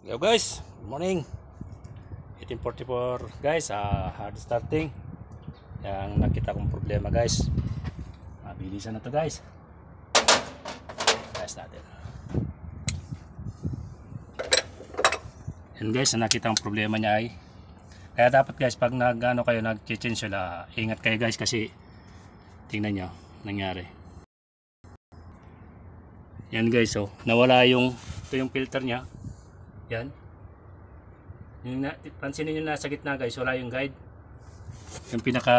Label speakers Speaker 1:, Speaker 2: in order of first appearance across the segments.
Speaker 1: Hello guys, good morning. 1844 guys, hard starting. Yang nakita kong problema guys. Mabilisan na to guys. Guys natin. Yan guys, nakita kong problema niya ay kaya dapat guys pag kayo nag-change sila, ingat kayo guys kasi tingnan nyo nangyari. Yan guys, oh, nawala ito yung filter niya. Yan. Pansinin nyo nasa gitna guys, wala yung guide. Yung pinaka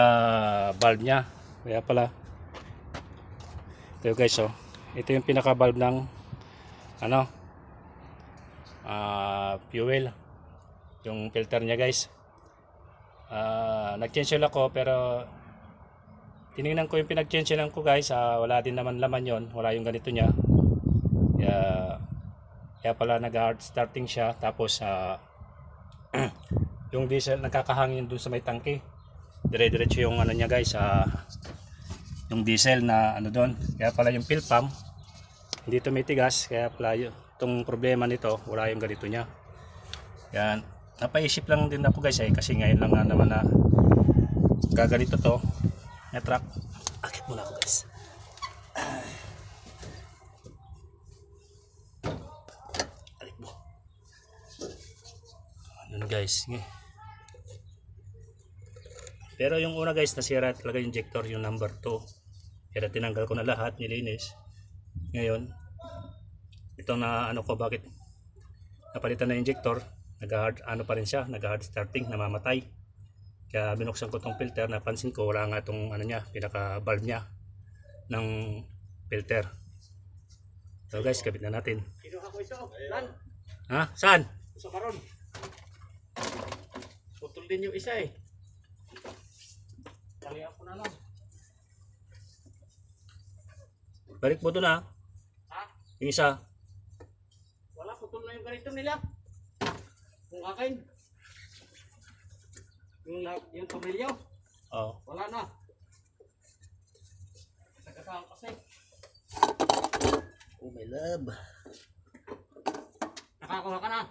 Speaker 1: valve nya. Kaya pala. Ito guys, oh. Ito yung pinaka valve ng fuel. Yung filter nya guys. Nag-change ako pero tinignan ko yung pinag-change ko guys. Wala din naman laman yon. Wala yung ganito nya. Kaya pala nag-hard starting siya. Tapos yung diesel nakakahangin dun sa may tangke. Dire-diretso yung niya guys, yung diesel na doon. Kaya pala yung fuel pump hindi tumitigas. Kaya pala itong problema nito, wala yung ganito niya. Yan, napaisip lang din ako guys kasi ngayon lang naman na gaganito to na truck. Akit muna ako guys. Yun guys. Pero yung una guys, nasira talaga yung injector, yung number 2. Kaya tinanggal ko na lahat, nilinis. Ngayon, ito na bakit napalitan na injector, nag-hard pa rin siya, nag-hard starting, namamatay. Kaya binuksan ko tong filter, napansin ko wala nga itong pinaka valve niya ng filter. So guys, kabit na natin.
Speaker 2: Kinuha ko ito, lan.
Speaker 1: Ha? Saan?
Speaker 2: Sa karon. Putol din yung isa eh. Talihan ko na lang.
Speaker 1: Balik mo doon ha.
Speaker 2: Ha?
Speaker 1: Yung isa.
Speaker 2: Wala, putol na yung ganito nila. Kung akin. Yung pamilyo.
Speaker 1: Oo.
Speaker 2: Wala na. Nagkasaan kasi.
Speaker 1: Oh my love.
Speaker 2: Nakakuha ka na.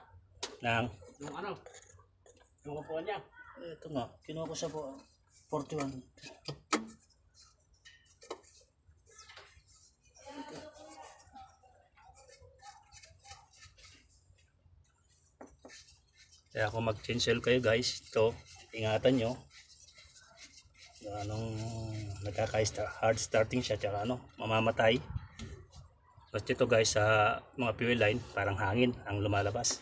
Speaker 1: Nang?
Speaker 2: Yung yung upuan niya.
Speaker 1: Ito nga. Kinuha ko sa 41. Kaya kung mag-cancel kayo guys, ito, ingatan nyo. Anong hard starting siya, tsaka mamamatay. Basta ito guys, sa mga fuel line, parang hangin ang lumalabas.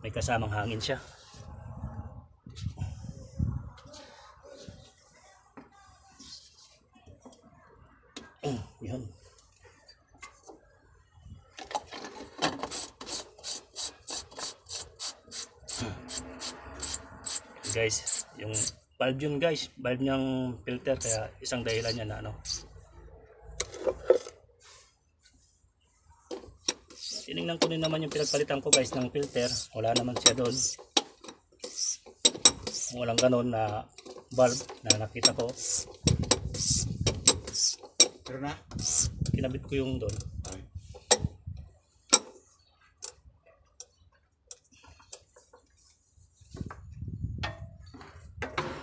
Speaker 1: May kasamang hangin siya. Yun. Guys, yung valve yun guys, valve niyang filter, kaya isang dahilan niya na tinignan ko din naman yung pinagpalitan ko guys ng filter, wala naman siya doon. Walang ganon na valve na nakita ko.
Speaker 2: Pero na?
Speaker 1: Kinabit ko yung doon.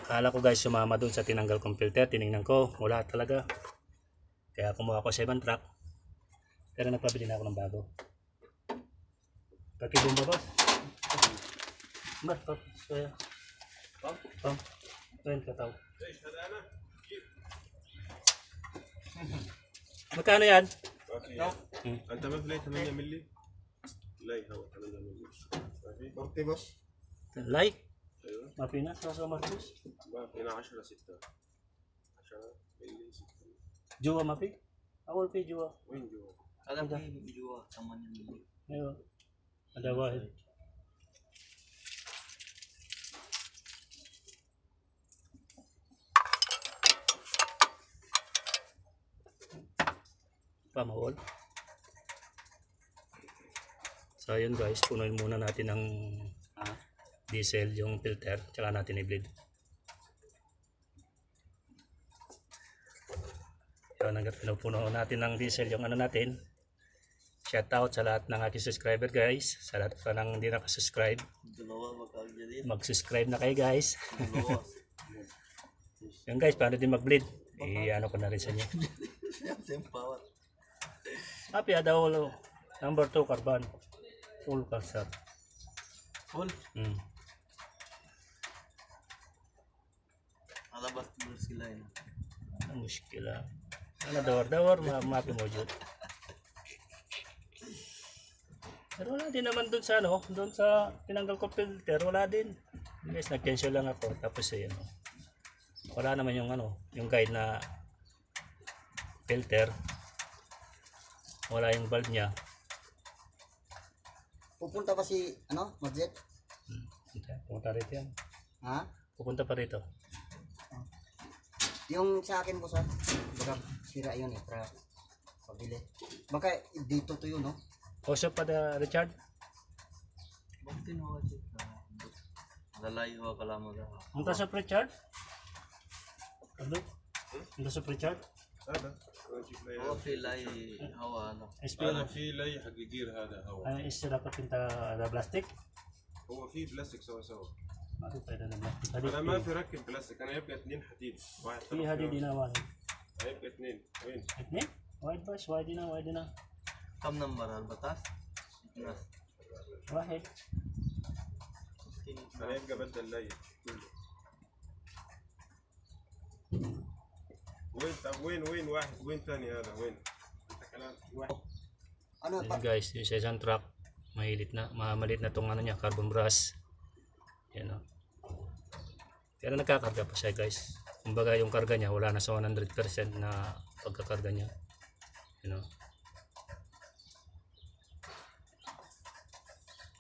Speaker 1: Akala ko guys sumama doon sa tinanggal kong filter, tinignan ko, wala talaga. Kaya kumuha ko sa ibang truck. Pero nagpabili na ako ng bago. Pati bomba ba? Mas pa, kaya. Pam. Ayun kataw. Magkano yan?
Speaker 3: انت ما بلاي 8 مللي لا هو 8 مللي ماشي بس
Speaker 1: Like?
Speaker 3: ايوه
Speaker 1: Mapinas? Nasa Marcos?
Speaker 3: ما هنا 10 6 10 مللي 6
Speaker 1: Jua mapi? Awal pi Jua.
Speaker 3: وين جوا
Speaker 2: Alam ko yung video sama niya.
Speaker 1: Ayun. Ada wahid. Pamahol. So ayun guys, punuin muna natin ng diesel yung filter, tsaka natin i-bleed. Yun, hanggang pinupuno natin ng diesel yung natin, shout out sa lahat ng aking subscriber guys. Sa lahat pa nang hindi nakasubscribe. Mag-subscribe na kayo guys. Yan guys, paano din mag-bleed? I-ano ko na rin sa inyo. Happy daw number 2 carbon. Full calcer.
Speaker 4: Full? Alabas mo sila yun.
Speaker 1: Ang muskila. Ano dawar-dawar, mapi mo dyan. Pero wala din naman dun sa ano, dun sa tinanggal ko filter, wala din. Guys, nag-cancel lang ako. Tapos ayun. Wala naman yung ano, yung guide na filter. Wala yung valve niya.
Speaker 5: Pupunta pa si, ano, Madjet?
Speaker 1: Pupunta rito yan.
Speaker 5: Ha?
Speaker 1: Pupunta pa rito.
Speaker 5: Yung sa akin po sa, baka sira yun eh, para pabili. Baka dito to yun, no?
Speaker 1: Also pa da Richard?
Speaker 4: Bakit tinawagin ka? Lalayo ka lang mo daw.
Speaker 1: Punta sa Richard? Ano? Punta sa Richard?
Speaker 3: هذا
Speaker 4: هو في لاي هواء هذا.
Speaker 3: هذا في لي حقيقير هذا هواء.
Speaker 1: Ano is dapat pinta ada plastic?
Speaker 3: هو في بلاستيك سوا سوا.
Speaker 1: ما في فايدة na plastic.
Speaker 3: انا ما في ركب بلاستيك، انا يبقى 2 حديد واحد
Speaker 1: Hindi hadi din naman.
Speaker 3: يبقى 2 وين؟
Speaker 1: Etnik? Wide bus, wide na.
Speaker 4: كم نمبر البطاس؟ بس.
Speaker 1: Wahid.
Speaker 3: انا يبقى بدل لي كله. وين طب وين واحد وين ثاني هذا وين؟ انت كلام واحد.
Speaker 5: Ano,
Speaker 1: Yun guys, yung sa isang truck, mamalit na tong ano niya, carbon brush. Yan o. Pero nagkakarga pa siya guys. Kumbaga yung karga niya, wala na sa 100% na pagkakarga niya. Yan o.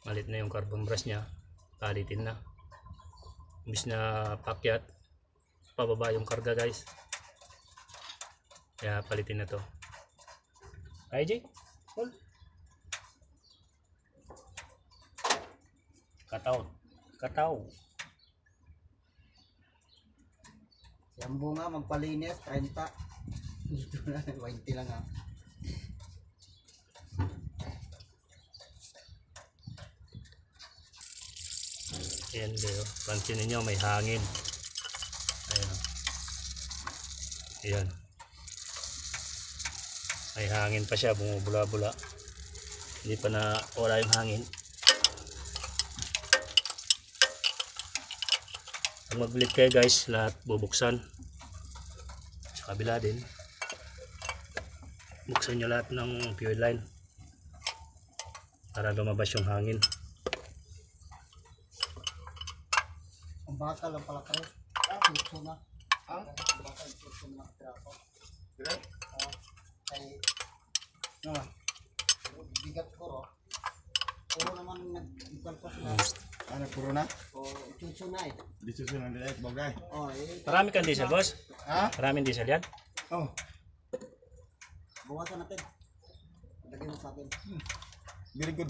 Speaker 1: Malit na yung carbon brush niya, palitin na. Imbis na pakyat, pababa yung karga guys. Kaya palitin na to. IJ? Cool. Kataw.
Speaker 5: yung bunga, magpalinis, 30. Dito na, 20 lang ha.
Speaker 1: Ayan guys, pansinin nyo may hangin. Ayan. Ayan. May hangin pa siya, bumubula-bula. Hindi pa na wala yung hangin. Pag mag-bleed kayo guys, lahat bubuksan. Sa kabila din. Buksan nyo lahat ng fuel line para lumabas yung hangin.
Speaker 5: Ang bakal lang pala kayo. Puso na. Ang bakal, puso na nakatira ko. Kay,
Speaker 1: Ah.
Speaker 5: bigat ko ro. Puro naman nagpalpas na.
Speaker 3: انا كورونا
Speaker 5: O, puso na eh.
Speaker 3: دي سوسو عند ايك بوغاي.
Speaker 1: Marami kang diesel boss?
Speaker 3: Ha?
Speaker 1: Maraming diesel yan?
Speaker 3: Oh.
Speaker 5: Bawasan natin. Lagyan mo sa akin.
Speaker 3: Very good.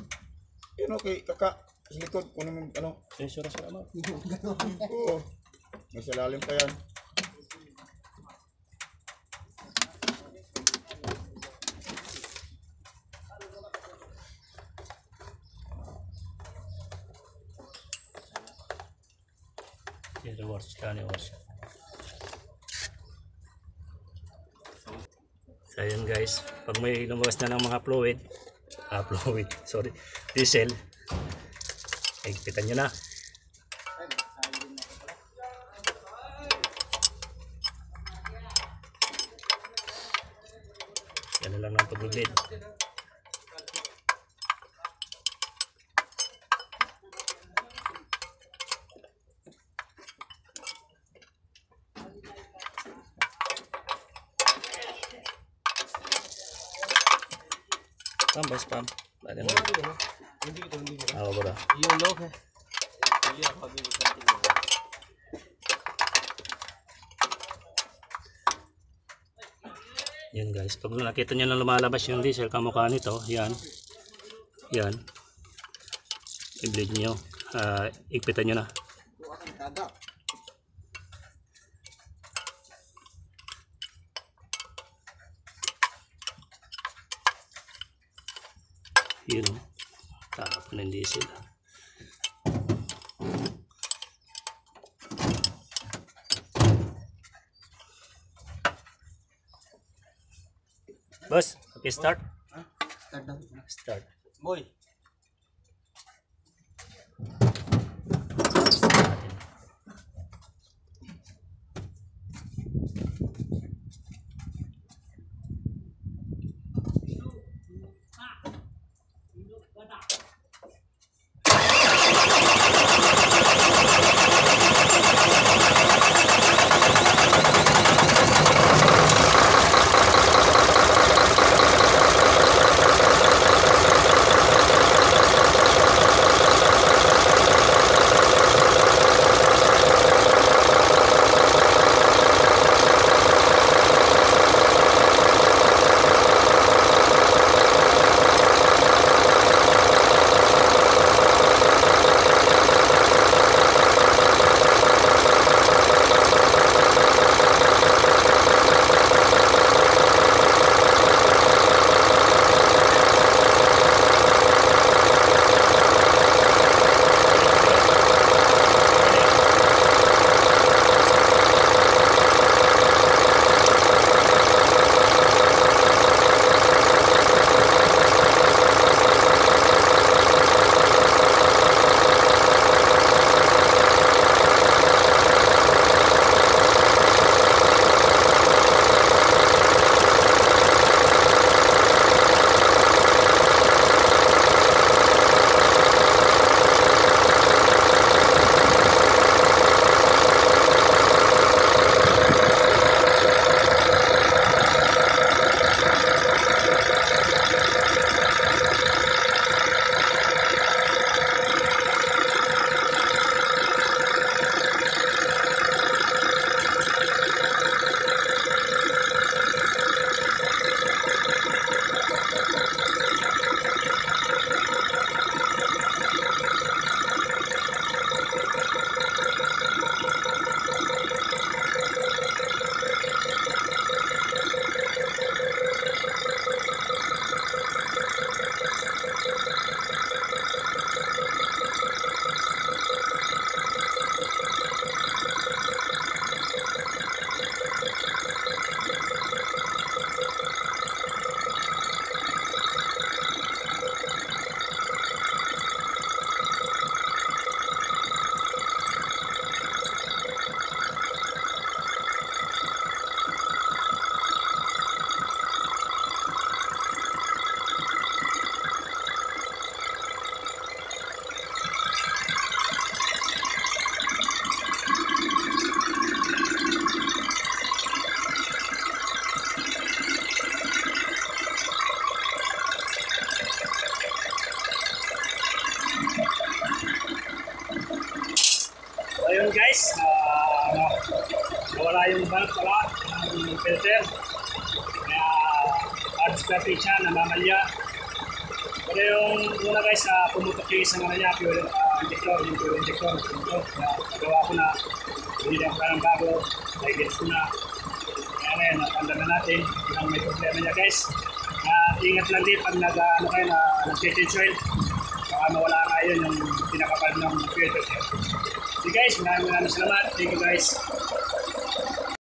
Speaker 3: Yun okay, kaka sa likod kunin mo ano.
Speaker 1: Sura-sura mo.
Speaker 3: Oo. Mas lalim pa yan.
Speaker 1: Reverse, reverse. So ayun guys, pag may lumabas na ng mga fluid, sorry, diesel, higpitan nyo na. Yan na lang ng pag-bleed. Pam, bas pam. Ada mo. Ah, bora.
Speaker 4: ये लोग है चलिए आप अभी continue
Speaker 1: Yan guys, pag nakita nyo na lumalabas yung diesel kamukha nito, yan. Yan. I-bleed nyo. Igpitan nyo na.
Speaker 5: Buka kang taga.
Speaker 1: ng diesel. Boss, okay, start.
Speaker 5: Start daw.
Speaker 1: Start.
Speaker 4: Boy.
Speaker 1: Ayun guys, nawala yung valve pala ng filter. Kaya hard starting siya, namamalya. Pero yung una guys, pumutok yung isang niya, fuel injector, yung fuel injector. Pumutok. Nagawa ko na, hindi ako parang bago, may gets ko na. Kaya ngayon, natanda na natin kung may problema niya guys. Ingat lang din pag nag-change oil. Baka mawala nga yun yung pinakapal ng filter. So guys, maraming salamat. Thank you guys.